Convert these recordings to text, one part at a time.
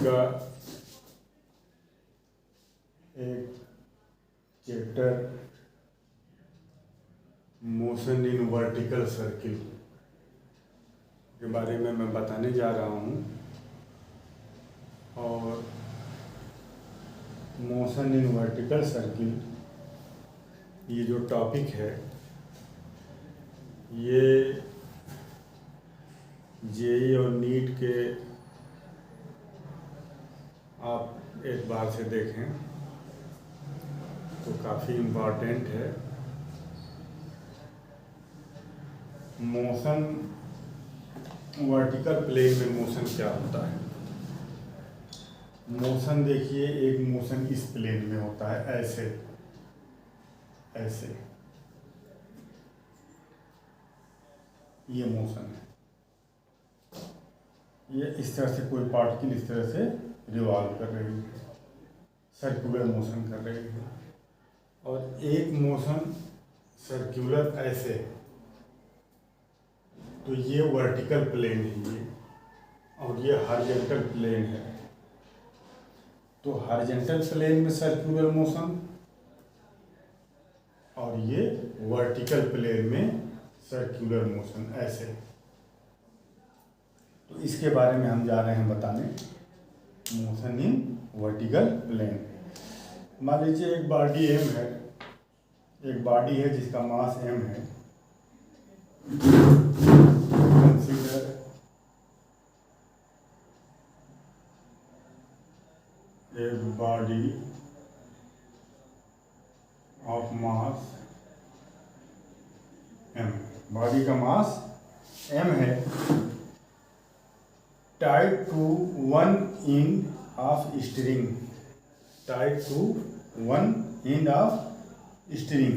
का एक chapter motion in vertical circle के बारे में मैं बताने जा रहा हूँ। और मोशन इन वर्टिकल सर्किल ये जो टॉपिक है ये जेई और नीट के आप एक बार से देखें तो काफ़ी इम्पॉर्टेंट है। मोशन वर्टिकल प्लेन में मोशन क्या होता है। मोशन देखिए, एक मोशन इस प्लेन में होता है, ऐसे ऐसे ये मोशन है। ये इस तरह से कोई पार्टिकल इस तरह से रिवॉल्व कर रही है, सर्कुलर मोशन कर रही है। और एक मोशन सर्कुलर ऐसे, तो ये वर्टिकल प्लेन है ये, और ये हॉरिजॉन्टल प्लेन है। तो हॉरिजॉन्टल प्लेन में सर्कुलर मोशन और ये वर्टिकल प्लेन में सर्कुलर मोशन ऐसे। तो इसके बारे में हम जा रहे हैं बताने, मोशन इन वर्टिकल प्लेन। मान लीजिए एक बॉडी एम है, एक बॉडी है जिसका मास एम है। Consider a body of mass m, body का मास m है, tied to one end of string, tied to one end of string.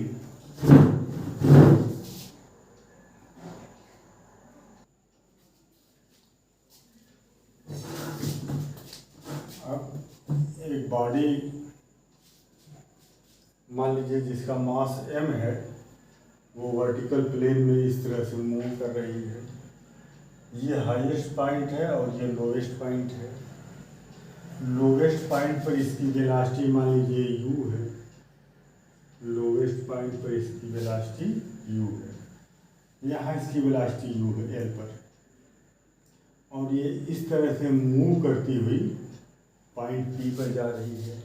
एक बॉडी मान लीजिए जिसका मास m है, वो वर्टिकल प्लेन में इस तरह से मूव कर रही है। ये हाईएस्ट पॉइंट है और ये लोवेस्ट पॉइंट है। लोवेस्ट पॉइंट पर इसकी वेलोसिटी मान लीजिए u है, लोवेस्ट पॉइंट पर इसकी वेलोसिटी u है। यहाँ इसकी वेलोसिटी u है l पर, और ये इस तरह से मूव करती हुई पॉइंट P पर जा रही है।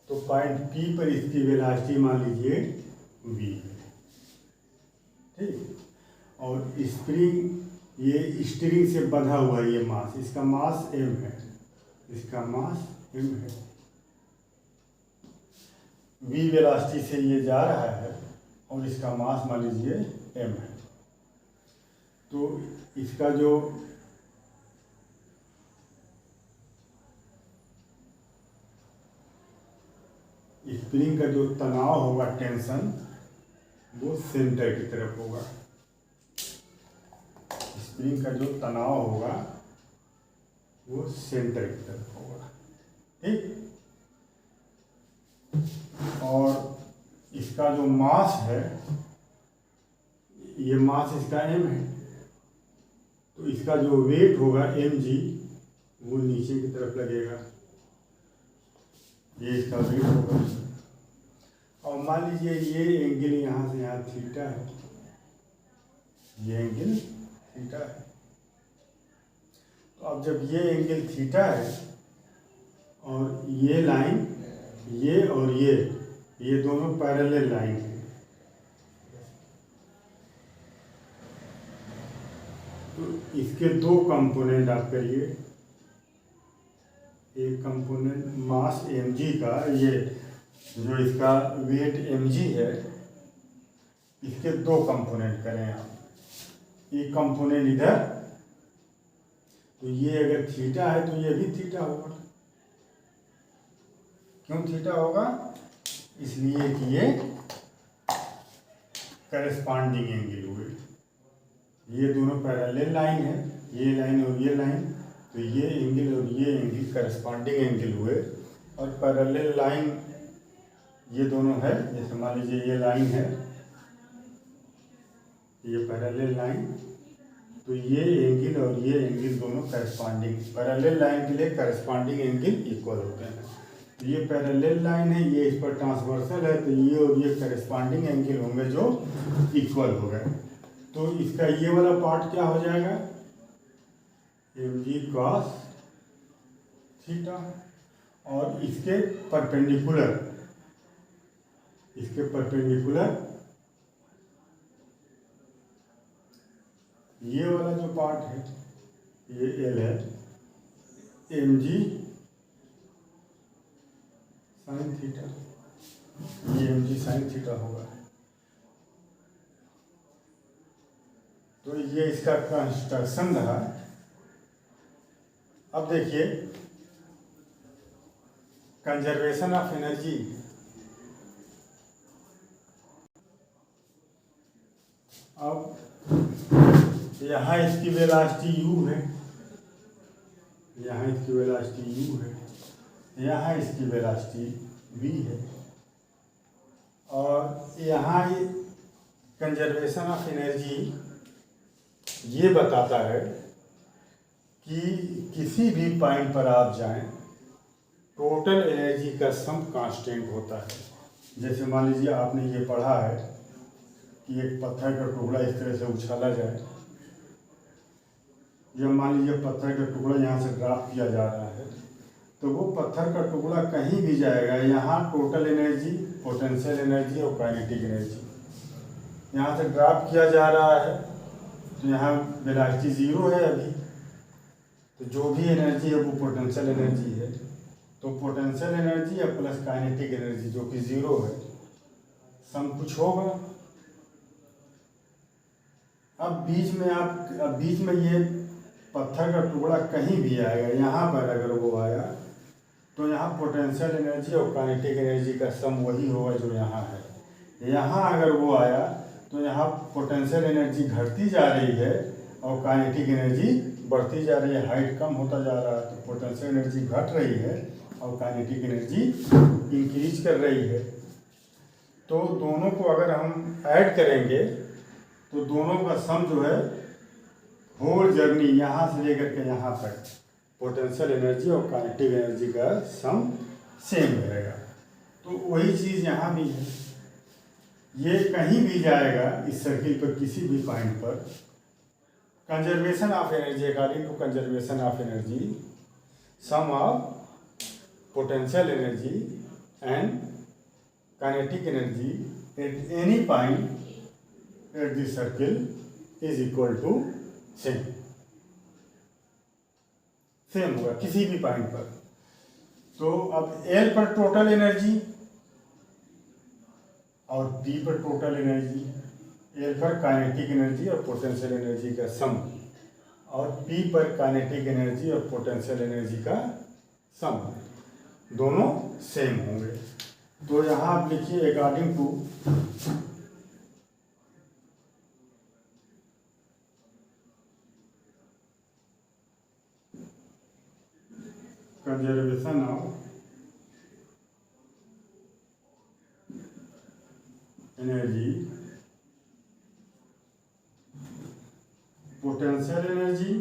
तो पॉइंट P पर इसकी वेलोसिटी मान लीजिए v है, ठीक। और स्प्रिंग, ये स्ट्रिंग से बंधा हुआ ये मास, इसका मास m है, इसका मास m है। v वेलोसिटी से ये जा रहा है और इसका मास मान लीजिए m है। तो इसका जो स्प्रिंग का जो तनाव होगा, टेंशन, वो सेंटर की तरफ होगा। स्प्रिंग का जो तनाव होगा वो सेंटर की तरफ होगा, ठीक। और इसका जो मास है, ये मास इसका m है, तो इसका जो वेट होगा mg, वो नीचे की तरफ लगेगा। ये इसका वेट होगा। और मान लीजिए ये एंगल यहाँ से यहाँ थीटा है, ये एंगल थीटा है। तो अब जब ये एंगल थीटा है और ये लाइन, ये और ये दोनों पैरेलल लाइन है, तो इसके दो कंपोनेंट आप करिए। एक कंपोनेंट मास mg का, ये जो इसका वेट mg है, इसके दो कंपोनेंट करें आप। एक कंपोनेंट इधर, तो ये अगर थीटा है तो ये भी थीटा होगा। क्यों थीटा होगा? इसलिए कि ये करस्पॉन्डिंग एंगल हुए, ये दोनों पैरेलल लाइन है, ये लाइन और ये लाइन, तो ये एंगल और ये एंगल करस्पॉन्डिंग एंगल हुए। और पैरेलल लाइन ये दोनों है, जैसे मान लीजिए ये लाइन है, ये पैरेलल लाइन, तो ये एंगल और ये एंगल दोनों करस्पॉन्डिंग, पैरेलल लाइन के लिए करस्पॉन्डिंग एंगल इक्वल होते हैं। तो ये पैरेलल लाइन है, ये इस पर ट्रांसवर्सल है, तो ये और ये करस्पॉन्डिंग एंगल होंगे जो इक्वल हो गए। तो इसका ये वाला पार्ट क्या हो जाएगा, mg cos थीटा, और इसके परपेंडिकुलर ये वाला जो पार्ट है ये L है, mg साइन थीटा, ये mg साइन थीटा होगा। तो ये इसका कंस्ट्रक्शन रहा। अब देखिए कंजर्वेशन ऑफ एनर्जी, अब यहाँ इसकी वेलोसिटी u है, यहाँ इसकी वेलोसिटी u है, यहाँ इसकी वेलोसिटी v है, और यहाँ ये कंजर्वेशन ऑफ एनर्जी ये बताता है कि किसी भी पॉइंट पर आप जाएं, टोटल एनर्जी का सम कांस्टेंट होता है। जैसे मान लीजिए आपने ये पढ़ा है कि एक पत्थर का टुकड़ा इस तरह से उछाला जाए, जब मान लीजिए पत्थर का टुकड़ा यहाँ से ड्रॉप किया जा रहा है, तो वो पत्थर का टुकड़ा कहीं भी जाएगा, यहाँ टोटल एनर्जी, पोटेंशियल एनर्जी और काइनेटिक एनर्जी, यहाँ से ड्रॉप किया जा रहा है तो यहाँ वेलोसिटी ज़ीरो है अभी, तो जो भी एनर्जी है वो पोटेंशियल एनर्जी है, तो पोटेंशियल एनर्जी या प्लस काइनेटिक एनर्जी जो कि ज़ीरो है, सम कुछ होगा। अब बीच में ये पत्थर का टुकड़ा कहीं भी आएगा, यहाँ पर अगर वो आया तो यहाँ पोटेंशियल एनर्जी और काइनेटिक एनर्जी का सम वही होगा जो यहाँ है। यहाँ अगर वो आया तो यहाँ पोटेंशियल एनर्जी घटती जा रही है और काइनेटिक एनर्जी बढ़ती जा रही है, हाइट कम होता जा रहा है, तो पोटेंशियल एनर्जी घट रही है और काइनेटिक एनर्जी इंक्रीज कर रही है। तो दोनों को अगर हम ऐड करेंगे तो दोनों का सम जो है होल जर्नी यहाँ से लेकर के यहाँ तक पोटेंशियल एनर्जी और काइनेटिक एनर्जी का सम सेम रहेगा। तो वही चीज़ यहाँ भी है, ये कहीं भी जाएगा इस सर्किल पर किसी भी पॉइंट पर, conservation of energy according to conservation of energy, sum of potential energy and kinetic energy at any point at this circle is equal to same होगा किसी भी पॉइंट पर। तो अब L पर टोटल एनर्जी और P पर टोटल एनर्जी, L पर काइनेटिक एनर्जी और पोटेंशियल एनर्जी का सम, और P पर काइनेटिक एनर्जी और पोटेंशियल एनर्जी का सम, दोनों सेम होंगे। तो यहाँ आप लिखिए according to conservation of energy, potential energy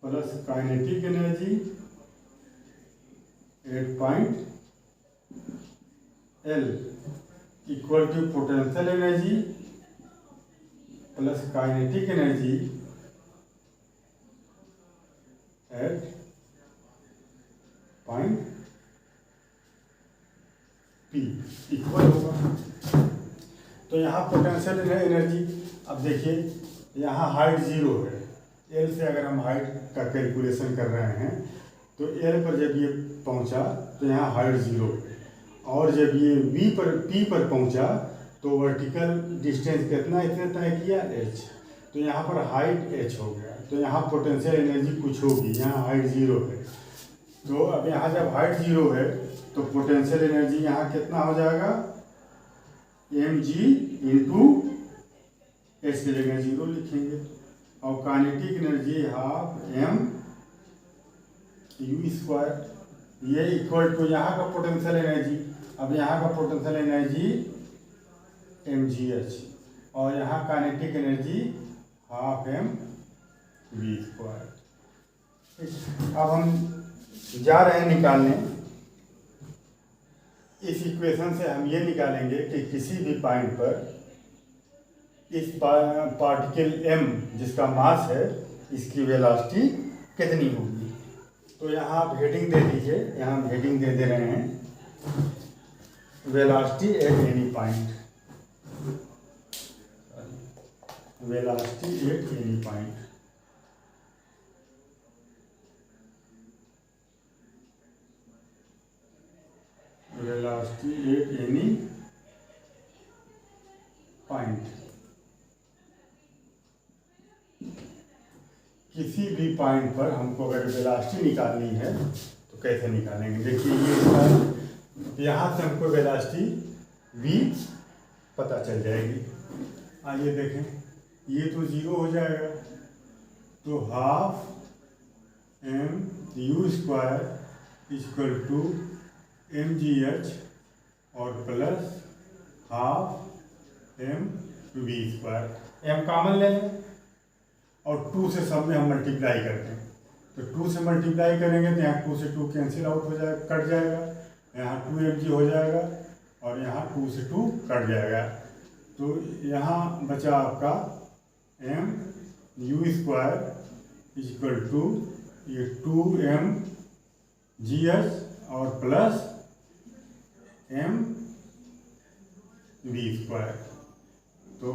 plus kinetic energy at point L equal to potential energy plus kinetic energy at point P equal होगा। तो यहाँ पोटेंशियल एनर्जी, अब देखिए यहाँ हाइट ज़ीरो है, L से अगर हम हाइट का कैलकुलेशन कर रहे हैं तो L पर जब ये पहुँचा तो यहाँ हाइट ज़ीरो है, और जब ये P पर पहुँचा तो वर्टिकल डिस्टेंस कितना इतने तय किया h, तो यहाँ पर हाइट h हो गया, तो यहाँ पोटेंशियल एनर्जी कुछ होगी, यहाँ हाइट ज़ीरो है। तो अब यहाँ जब हाइट ज़ीरो है तो पोटेंशियल एनर्जी यहाँ कितना हो जाएगा, mg इंटू h की जगह ज़ीरो लिखेंगे, और kinetic energy half m u square, ये इक्वल टू यहाँ का पोटेंशियल एनर्जी, अब यहाँ का पोटेंशियल एनर्जी mgh, और यहाँ काइनेटिक एनर्जी हाफ mv²। अब हम जा रहे हैं निकालने, इस इक्वेशन से हम ये निकालेंगे कि किसी भी पॉइंट पर इस पार्टिकल m जिसका मास है, इसकी वेलोसिटी कितनी होगी। तो यहाँ आप हेडिंग दे दीजिए, यहाँ हम हेडिंग दे रहे हैं velocity at any point. Velocity at any point. Velocity at any point. किसी भी पॉइंट पर हमको अगर वेलोसिटी निकालनी है तो कैसे निकालेंगे। देखिए ये इसका, यहाँ से हमको वेलोसिटी v पता चल जाएगी। आइए देखें, ये तो 0 हो जाएगा, तो half mu² equal to mgh और plus half mv²। m common ले लें और 2 से सब में हम मल्टीप्लाई करते हैं, तो 2 से मल्टीप्लाई करेंगे तो यहाँ 2 से 2 कैंसिल आउट हो जाएगा, कट जाएगा, यहाँ 2mg हो जाएगा और यहाँ 2 से 2 कट जाएगा। तो यहाँ बचा आपका mu² इक्वल टू ये 2mgh और प्लस mv²। तो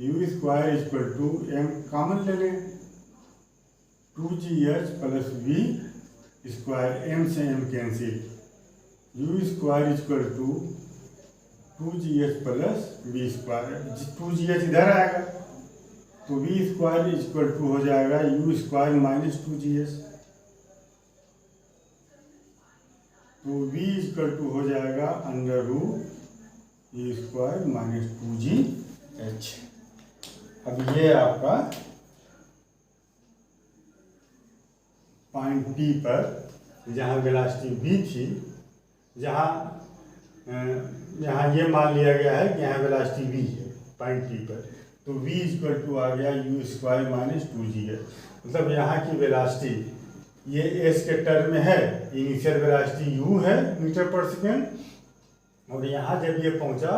mu² equal to m common ले लें, 2gh प्लस v², m से m cancel, u² equal to 2gh plus v²। 2gh इधर आएगा तो v² इक्वल टू हो जाएगा u² माइनस 2gh। तो v इक्वल टू हो जाएगा √u² माइनस 2gh। अब ये आपका पॉइंट P पर जहाँ वेलोसिटी v थी, जहाँ ये मान लिया गया है कि यहाँ वेलोसिटी v है पॉइंट P पर, तो v इक्वल टू आ गया u² माइनस 2gh। मतलब यहाँ की वेलोसिटी ये s के टर्म में है, इनिशियल वेलोसिटी u है मीटर पर सेकेंड, और यहाँ जब ये पहुँचा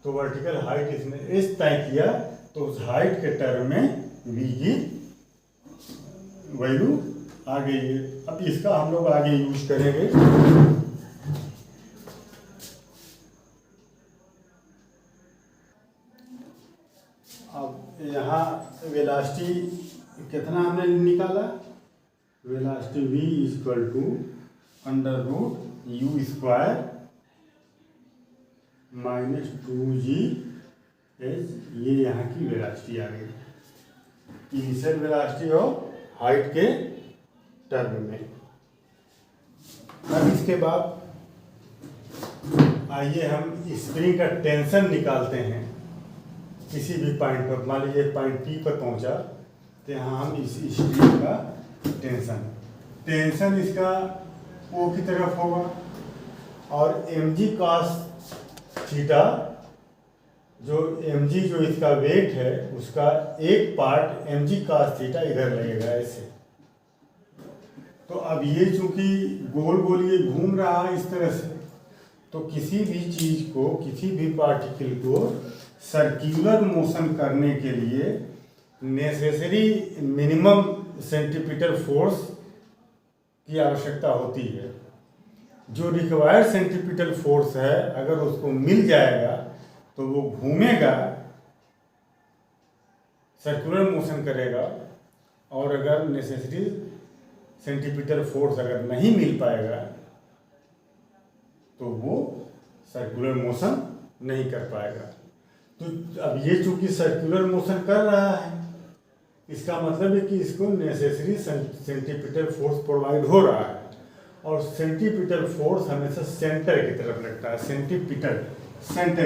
तो वर्टिकल हाइट इसने s तय किया, तो उस हाइट के टर्म में v की वैल्यू आ गई है। अब इसका हम लोग आगे यूज करेंगे। अब यहाँ वेलोसिटी कितना हमने निकाला, velocity v equal to √u² minus 2gh, ये यहाँ की वेलोसिटी आ गई, इनिशियल वेलोसिटी और हाइट के टर्म में। अब इसके बाद आइए हम स्प्रिंग का टेंशन निकालते हैं किसी भी पॉइंट पर। मान लीजिए पॉइंट P पर पहुंचा तो यहाँ हम इस स्प्रिंग का टेंशन इसका O की तरफ होगा, और mg cos थीटा जो इसका वेट है उसका एक पार्ट mg cos थीटा इधर लगेगा ऐसे। तो अब ये चूंकि गोल गोल ये घूम रहा है इस तरह से, तो किसी भी चीज को, किसी भी पार्टिकल को सर्कुलर मोशन करने के लिए नेसेसरी मिनिमम सेंटीमीटर फोर्स की आवश्यकता होती है। जो रिक्वायर्ड सेंटीमीटर फोर्स है अगर उसको मिल जाएगा तो वो घूमेगा, सर्कुलर मोशन करेगा, और अगर नेसेसरी सेंटीमीटर फोर्स अगर नहीं मिल पाएगा तो वो सर्कुलर मोशन नहीं कर पाएगा। तो अब ये चूंकि सर्कुलर मोशन कर रहा है, इसका मतलब है कि इसको नेसेसरी सेंटीमीटर फोर्स प्रोवाइड हो रहा है, और सेंटीमीटर फोर्स हमेशा सेंटर की तरफ लगता है, सेंटर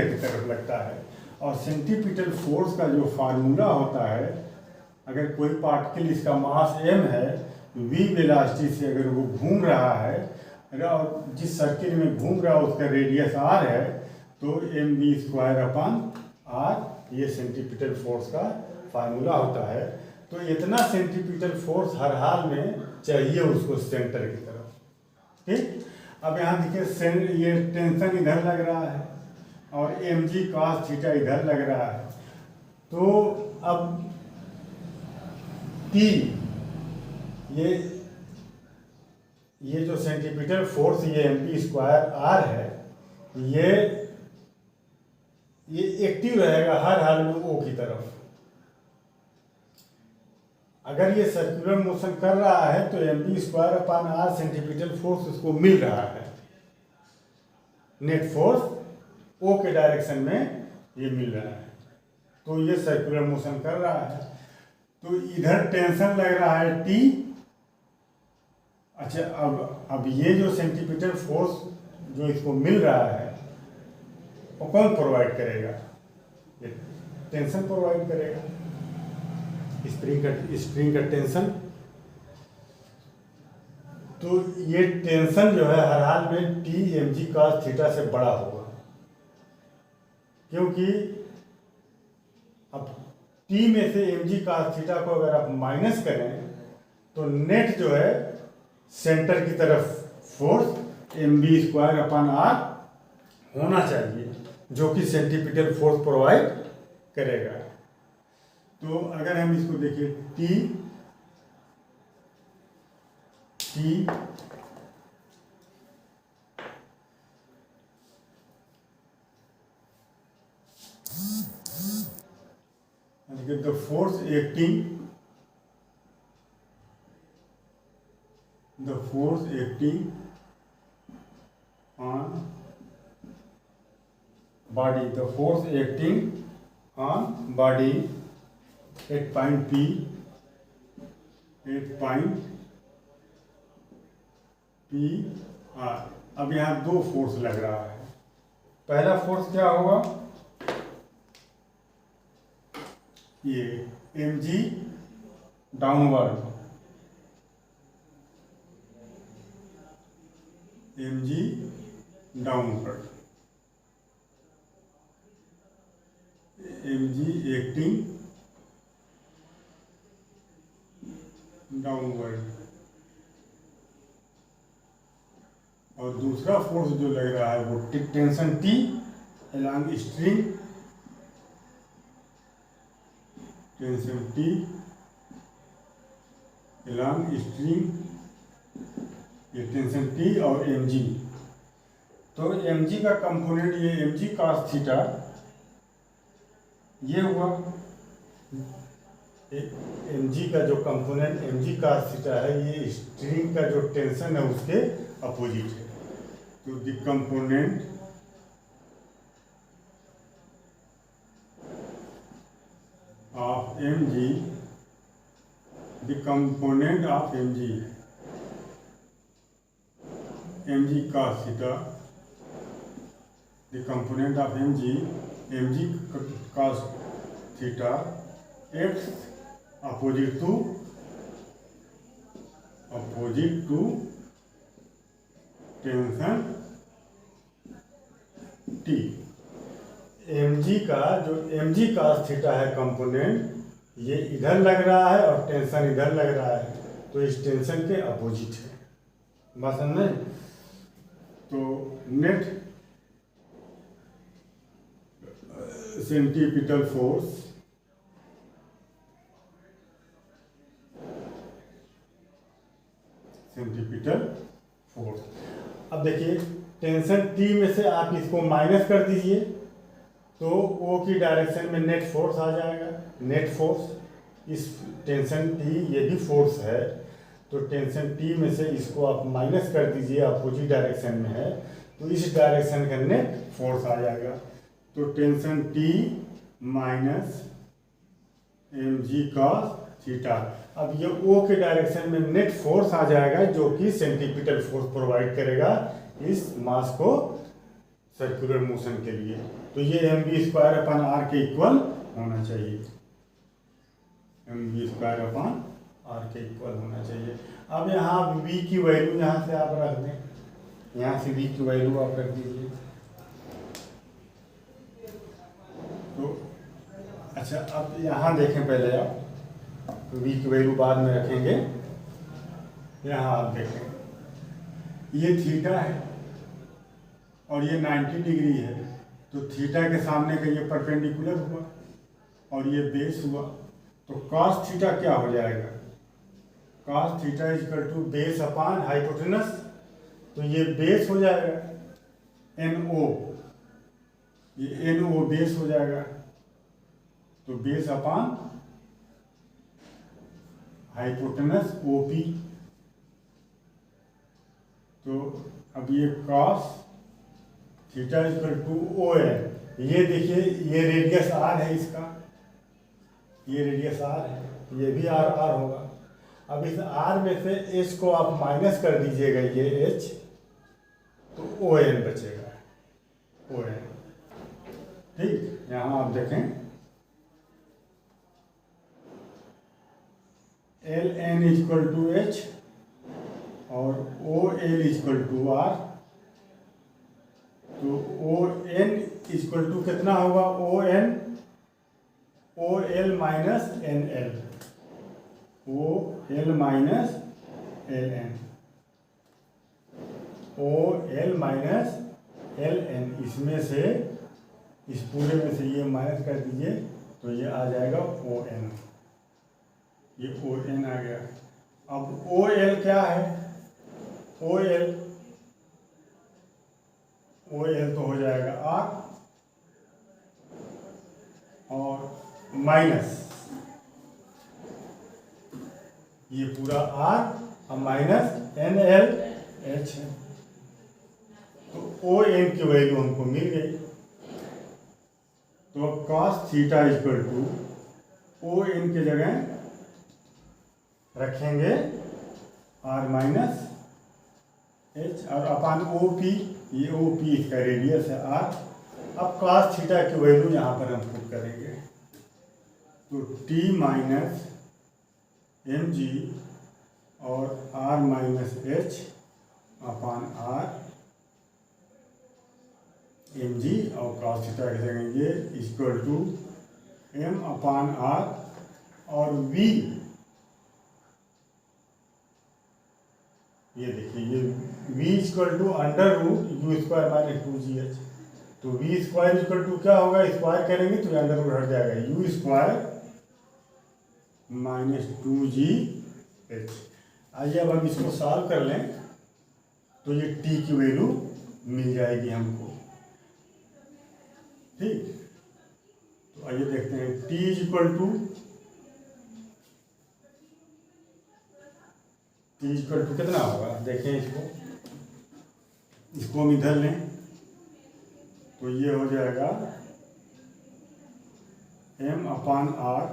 की तरफ लगता है। और सेंटीमीटर फोर्स का जो फार्मूला होता है, अगर कोई पार्टिकल इसका मास m है, v वेलोसिटी से अगर वो घूम रहा है, और जिस सर्किल में घूम रहा है उसका रेडियस r है, तो mv² आर ये सेंट्रीपिटल फोर्स का फार्मूला होता है। तो इतना सेंट्रीपिटल फोर्स हर हाल में चाहिए उसको सेंटर की तरफ। ठीक, अब यहाँ देखिए ये टेंशन इधर लग रहा है और mg cos थीटा इधर लग रहा है। तो अब T ये जो सेंट्रीपिटल फोर्स ये mp स्क्वायर r है, ये एक्टिव रहेगा हर हाल में O की तरफ। अगर ये सर्कुलर मोशन कर रहा है तो mp square upon r centripetal force उसको मिल रहा है, नेट फोर्स O के डायरेक्शन में ये मिल रहा है। तो ये सर्कुलर मोशन कर रहा है। तो इधर टेंशन लग रहा है T। अच्छा, अब ये जो सेंट्रीपिटल फोर्स जो इसको मिल रहा है वो कौन प्रोवाइड करेगा? ये टेंशन प्रोवाइड करेगा, स्प्रिंग का टेंशन। तो ये टेंशन जो है हर हाल में T mg cos थीटा से बड़ा होगा, क्योंकि अब T में से mg cos थीटा को अगर आप माइनस करें तो नेट जो है सेंटर की तरफ force mv square upon r होना चाहिए, जो कि सेंट्रीपिटल फोर्स प्रोवाइड करेगा। तो अगर हम इसको देखें T the force acting on body, the force acting on body at point P, R। अब यहाँ दो फोर्स लग रहा है। पहला फोर्स क्या होगा? ये mg downward, mg acting downward. और दूसरा फोर्स जो लग रहा है वो tension T along string, tension T along string, ये टेंशन T और mg। तो mg का कंपोनेंट ये mg cos थीटा ये हुआ, mg का जो कंपोनेंट mg cos थीटा है ये स्ट्रिंग का जो टेंशन है उसके अपोजिट है। तो the component of mg, mg cos theta, the component of mg cos theta x opposite to tension T। mg का जो mg cos थीटा है कंपोनेंट, ये इधर लग रहा है और टेंशन इधर लग रहा है, तो इस टेंशन के अपोजिट है। बात समझे? तो नेट सेंट्रीपिटल फोर्स अब देखिए टेंशन T में से आप इसको माइनस कर दीजिए तो O की डायरेक्शन में नेट फोर्स आ जाएगा। नेट फोर्स इस टेंशन T ये भी फोर्स है, तो टेंशन T में से इसको आप माइनस कर दीजिए, अपोजिट डायरेक्शन में है, तो इस डायरेक्शन का नेट फोर्स आ जाएगा। तो tension T minus mg cos theta. अब ये O के डायरेक्शन में नेट फोर्स आ जाएगा, जो कि सेंट्रीपिटल फोर्स प्रोवाइड करेगा इस मास को सर्कुलर मोशन के लिए। तो ये mv स्क्वायर अपान r के इक्वल होना चाहिए, mv स्क्वायर अपान r के इक्वल होना चाहिए। अब यहाँ v की वैल्यू यहाँ से आप रख दें, यहाँ से v की वैल्यू आप रख दीजिए। तो अच्छा, अब यहाँ देखें पहले आप, वी की वैल्यू बाद में रखेंगे। यहाँ आप देखें, ये थीटा है और ये 90 डिग्री है, तो थीटा के सामने का ये परपेंडिकुलर हुआ और ये बेस हुआ, तो कॉस थीटा क्या हो जाएगा? Cos theta equal to base upon hypotenuse, तो ये बेस हो जाएगा NO, ये NO बेस हो जाएगा, तो बेस अपान हाइपोटेनस OP। तो अब ये cos theta equal to ON, ये देखिए ये रेडियस R है इसका, ये रेडियस R है, ये भी R होगा। अब इस R में से H को आप माइनस कर दीजिएगा, ये H, तो ON बचेगा, ON। ठीक, यहाँ आप देखें LN इक्वल टू H और OL इक्वल टू R, तो ON इक्वल टू कितना होगा? OL minus NL, OL minus LN, OL minus LN, इसमें से, इस पूरे में से ये माइनस कर दीजिए, तो ये आ जाएगा ON, ये ON आ गया। अब OL क्या है? OL तो हो जाएगा R और माइनस ये पूरा R और माइनस NLH है, तो ON की वैल्यू हमको मिल गई। तो अब cos theta equal to ON की जगह रखेंगे R माइनस H और अपान OP, ये OP इसका रेडियस है R। अब cos थीटा की वैल्यू यहाँ पर हम पुट करेंगे, तो T माइनस mg और R minus H upon R mg और cos थीटा के जगह ये equal to m upon R और v, ये देखिए ये v equal to under root u square minus 2gh, तो v स्क्वायर इक्वल टू क्या होगा? स्क्वायर करेंगे तो अंडर रूट हट जाएगा, यू स्क्वायर माइनस 2gh। आइए अब हम इसको सॉल्व कर लें, तो ये t की वैल्यू मिल जाएगी हमको। ठीक, तो आइए देखते हैं t इक्वल टू कितना होगा? देखें इसको हम इधर लें, तो ये हो जाएगा m upon R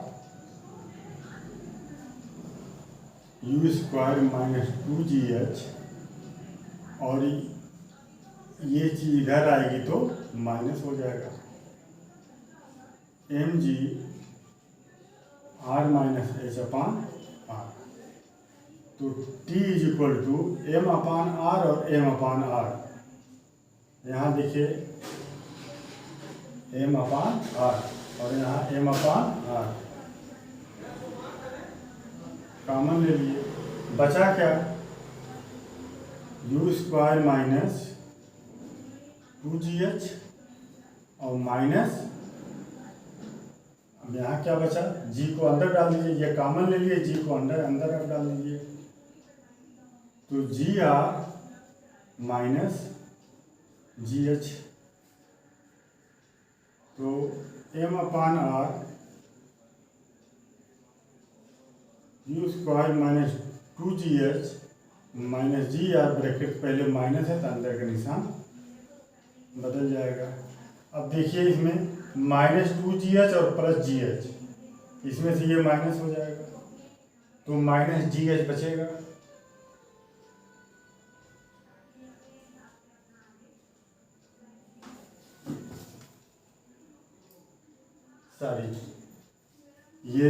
you square minus 2gh, और ये चीज इधर आएगी तो माइनस हो जाएगा mg R minus h upon R, तो t is equal to m upon R और m अपान R। यहाँ देखिए m अपान R और यहाँ m अपान R, कॉमन ले लिए, बचा क्या? यू स्क्वायर माइनस 2gh और माइनस, अब यहाँ क्या बचा? g को अंदर डाल दीजिए, ये कॉमन ले लिए, g को अंदर आप डाल दीजिए, तो gr माइनस gh, तो m upon R you square minus 2gh minus gr, bracket पहले माइनस है तो अंदर का निशान बदल जाएगा। अब देखिए इसमें माइनस 2gh और प्लस gh, इसमें से ये माइनस हो जाएगा, तो माइनस gh बचेगा। सॉरी, ये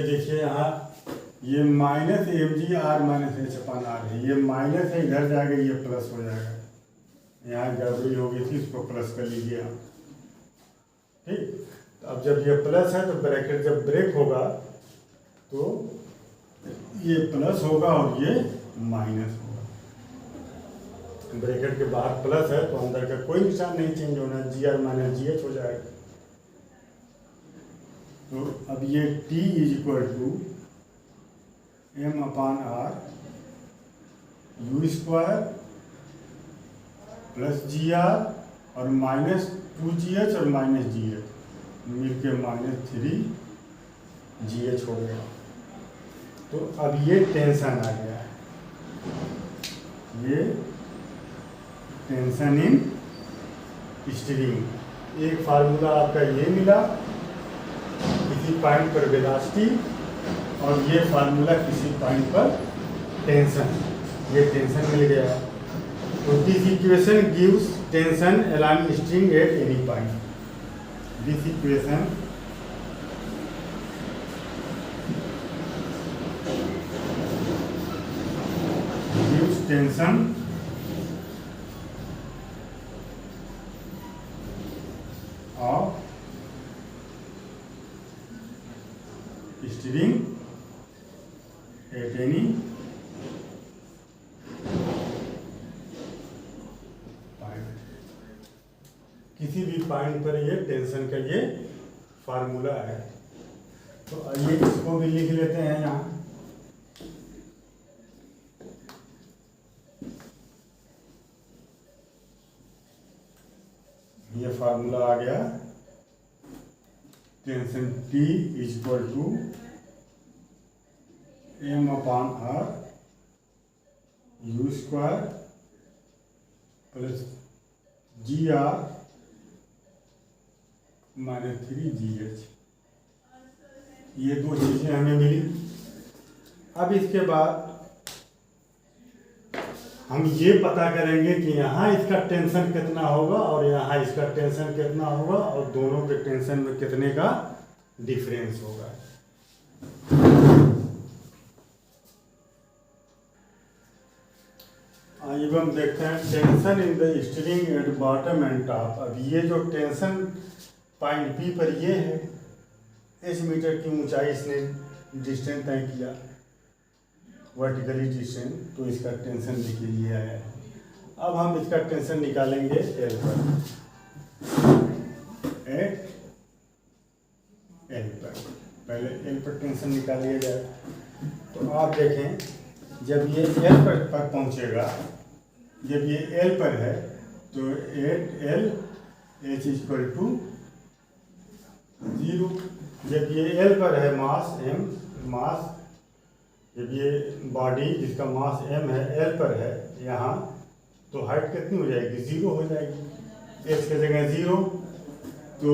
देखिए यहाँ ये minus m g r minus h upon r है, ये माइनस है इधर जाएगा, ये प्लस हो जाएगा, यहाँ गड़बड़ी हो गई थी, इसको प्लस कर लीजिए आप। ठीक, तो अब जब ये प्लस है तो ब्रैकेट जब ब्रेक होगा तो ये प्लस होगा और ये माइनस होगा। ब्रैकेट के बाहर प्लस है तो अंदर का कोई निशान नहीं चेंज होना, g r minus g h हो जाएगा। तो अब ये t is equal to m upon r u square plus g r और माइनस 2gh और माइनस जी एच मिल के माइनस 3gh हो गया। तो अब ये टेंशन आ गया है, ये टेंशन इन स्ट्रिंग। एक फार्मूला आपका ये मिला किसी पॉइंट पर वेलोसिटी, और ये फार्मूला किसी पॉइंट पर टेंशन, ये टेंशन मिल गया। तो this equation gives tension along string at any point. This equation gives tension of string at any किसी भी पॉइंट पर ये टेंशन का ये फार्मूला है। तो आइए इसको भी लिख लेते हैं यहाँ। ये फार्मूला आ गया, tension T is equal to m upon r u square plus g r minus 3gh। ये दो चीज़ें हमें मिली। अब इसके बाद हम ये पता करेंगे कि यहाँ इसका टेंशन कितना होगा और यहाँ इसका टेंशन कितना होगा और दोनों के टेंशन में कितने का डिफरेंस होगा। अब हम देखते हैं tension in the string at bottom and top. अब ये जो टेंशन पॉइंट बी पर ये है, एच मीटर की ऊंचाई इसने डिस्टेंस तय किया, वर्टिकली डिस्टेंस, तो इसका टेंशन देखिए ये आया है। अब हम इसका टेंशन निकालेंगे एल पर, एट एल पर। पहले एल पर टेंशन निकाल लिया जाए। तो आप देखें जब ये एल पर पहुंचेगा, जब ये एल पर है तो at L h equal to 0। जब ये एल पर है मास एम, मास जब ये बॉडी जिसका मास एम है एल पर है यहाँ, तो हाइट कितनी हो जाएगी, 0 हो जाएगी। एच की जगह 0, तो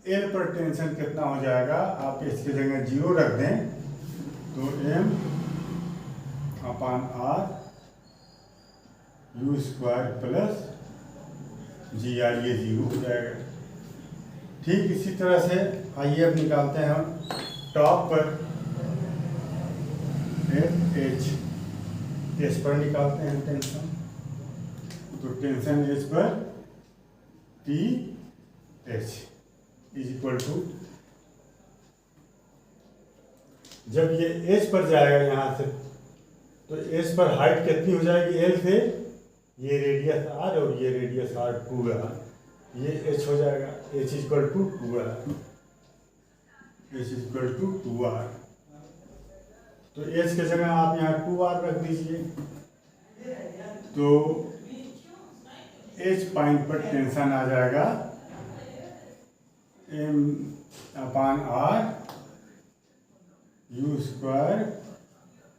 एल पर टेंशन कितना हो जाएगा, आप एच की जगह 0 रख दें तो m upon r u square plus g r, ये 0 हो जाएगा। ठीक इसी तरह से आइए अब निकालते हैं हम टॉप पर एच, एच पर निकालते हैं टेंशन। तो टेंशन एच पर t h is equal to, जब ये एच पर जाएगा यहाँ से तो एच पर हाइट कितनी हो जाएगी एल से, ये रेडियस आर और ये रेडियस आर 2r, ये एच हो जाएगा, h equal to 2r, h equal to 2r। तो एच की जगह आप यहाँ 2r रख दीजिए। तो एच पॉइंट पर टेंशन आ जाएगा m upon r u square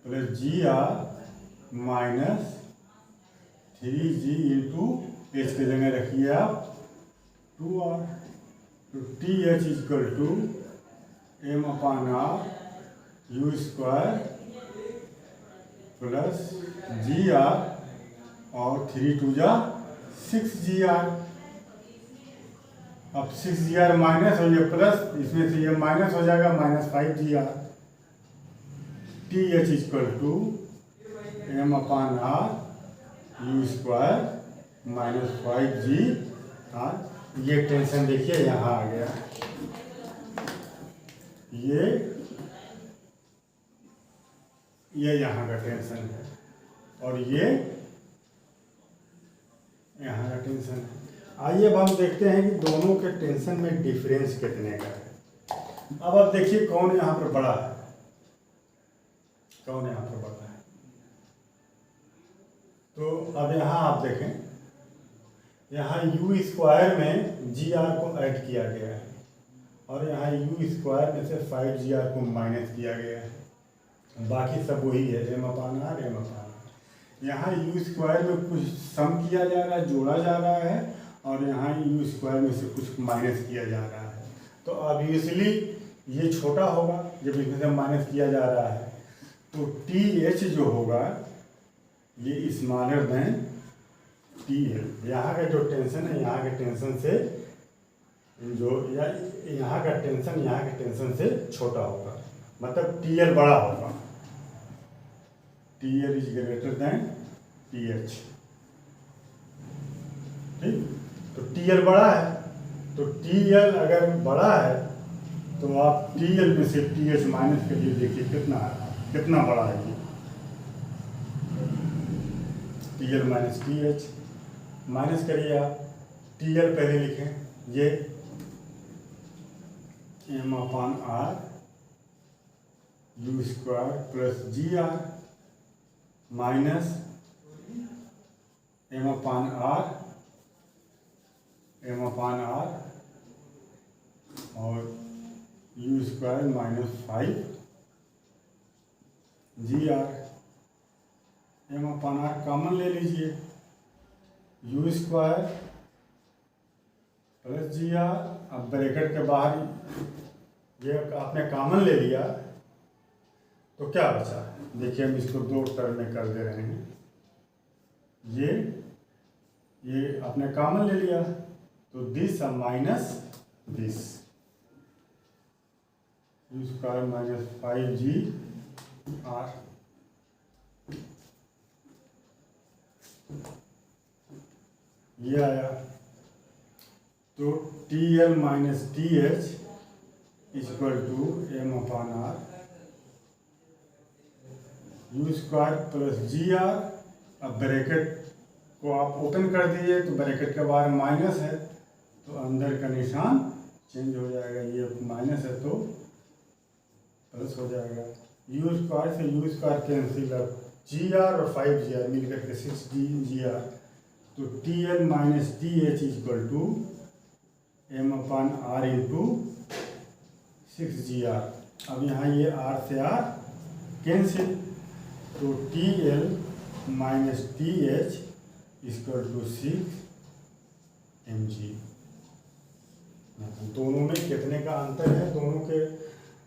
plus g r minus 3g into h की जगह रखिए आप 2r। तो t h equal to m upon r u square plus g r और 3 2 जा 6gr। अब 6gr माइनस और ये प्लस, इसमें से ये माइनस हो जाएगा, minus 5gr। T h equal to m upon r u square minus 5g r. ये टेंशन देखिए यहाँ आ गया, ये यहाँ का टेंशन है और ये यहाँ का टेंशन है। आइए अब हम देखते हैं कि दोनों के टेंशन में डिफरेंस कितने का है। अब आप देखिए कौन यहाँ पर बड़ा है, कौन यहाँ पर बड़ा है। तो अब यहाँ आप देखें, यहाँ यू स्क्वायर में जी आर को ऐड किया गया है और यहाँ यू स्क्वायर में से 5g को माइनस किया गया है। बाकी सब वही है, m upon r m upon r. यहाँ यू स्क्वायर में कुछ सम किया जा रहा है, जोड़ा जा रहा है, और यहाँ यू स्क्वायर में से कुछ माइनस किया जा रहा है। तो ऑब्वियसली ये छोटा होगा जब इसमें से माइनस किया जा रहा है। तो टी एच जो होगा ये स्मॉलर देन टी एल। यहाँ का जो टेंशन है यहाँ के टेंशन से जो यहाँ का टेंशन यहाँ के टेंशन से छोटा होगा, मतलब टी एल बड़ा होगा। T L is greater than T H. ठीक, तो टी एल बड़ा है, तो टी एल अगर बड़ा है तो आप टी एल में से टी एच माइनस करिए, देखिए कितना बड़ा है ये। T L minus t h minus करिए आप। टी एल पहले लिखें, ये m upon r u square plus g r minus m upon r और u square minus 5g r. M upon r common ले लीजिए, u square plus g r. अब bracket के बाहर ये आपने कॉमन ले लिया तो क्या बचा, देखिए हम इसको दो टर्म में कर दे रहे हैं। ये आपने कॉमन ले लिया तो this minus this, u square minus 5g r. ये आया, तो t L minus t h equal to m upon r u square plus g r. अब ब्रैकेट को आप ओपन कर दीजिए तो ब्रैकेट के बाहर माइनस है तो अंदर का निशान चेंज हो जाएगा, ये माइनस है तो प्लस हो जाएगा। यू स्क्वायर से यू स्क्वायर कैंसिल, अब जी आर और 5g आर मिलकर के 6g आर। तो t L minus t h equal to m upon r into 6g r. अब यहाँ ये आर से आर कैंसिल, तो t L minus t h equal to 6mg। दोनों में कितने का अंतर है,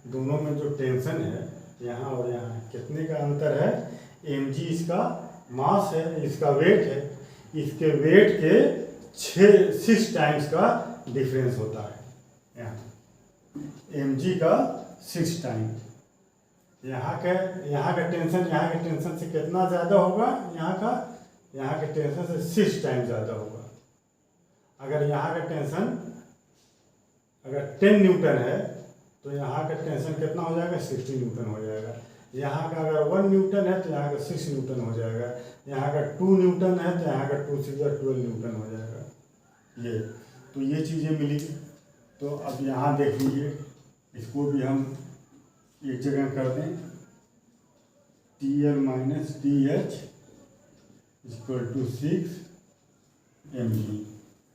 दोनों में जो टेंशन है यहाँ और यहाँ कितने का अंतर है, mg इसका मास है, इसका वेट है, इसके वेट के 6 टाइम्स का डिफरेंस होता है। यहाँ mg का 6 टाइम। यहाँ का टेंशन से कितना ज़्यादा होगा, यहाँ के टेंशन से 6 टाइम ज़्यादा होगा। अगर यहाँ का टेंशन अगर 10 न्यूटन है तो यहाँ का टेंशन कितना हो जाएगा, 60 न्यूटन हो जाएगा। यहाँ का अगर 1 न्यूटन है तो यहाँ का 6 न्यूटन हो जाएगा। यहाँ का 2 न्यूटन है तो यहाँ का 2 से 12 न्यूटन हो जाएगा। ये तो ये चीज़ें मिली। तो अब यहाँ देख लीजिए, इसको भी हम एक जगह कर दें, t L minus t h equal to 6mg,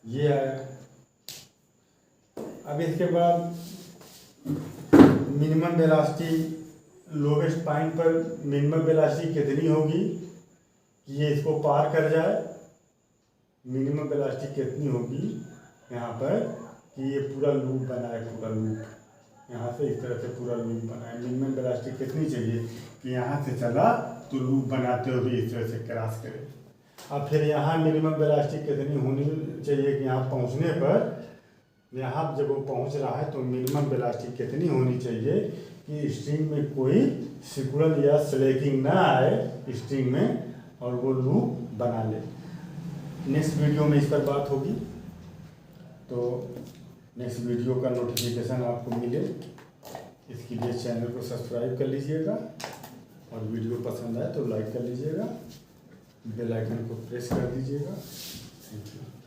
ये आया। अब इसके बाद मिनिमम वेलोसिटी लोवेस्ट पॉइंट पर मिनिमम वेलोसिटी कितनी होगी कि ये इसको पार कर जाए। मिनिमम वेलोसिटी कितनी होगी यहाँ पर कि ये पूरा लूप बनाए, पूरा लूप यहाँ से इस तरह से पूरा लूप बनाए। मिनिमम वेलोसिटी कितनी चाहिए कि यहाँ से चला तो लूप बनाते हुए इस तरह से क्रॉस करे। अब फिर यहाँ मिनिमम वेलोसिटी कितनी होनी चाहिए कि यहाँ पहुँचने पर, यहाँ जब वो पहुँच रहा है तो मिनिमम वेलोसिटी कितनी होनी चाहिए कि स्ट्रिंग में कोई सिकुड़न या स्लैकिंग ना आए स्ट्रिंग में, और वो लूप बना ले। नेक्स्ट वीडियो में इस पर बात होगी, तो नेक्स्ट वीडियो का नोटिफिकेशन आपको मिले इसके लिए चैनल को सब्सक्राइब कर लीजिएगा, और वीडियो पसंद आए तो लाइक कर लीजिएगा, बेल आइकन को प्रेस कर दीजिएगा। Thank you.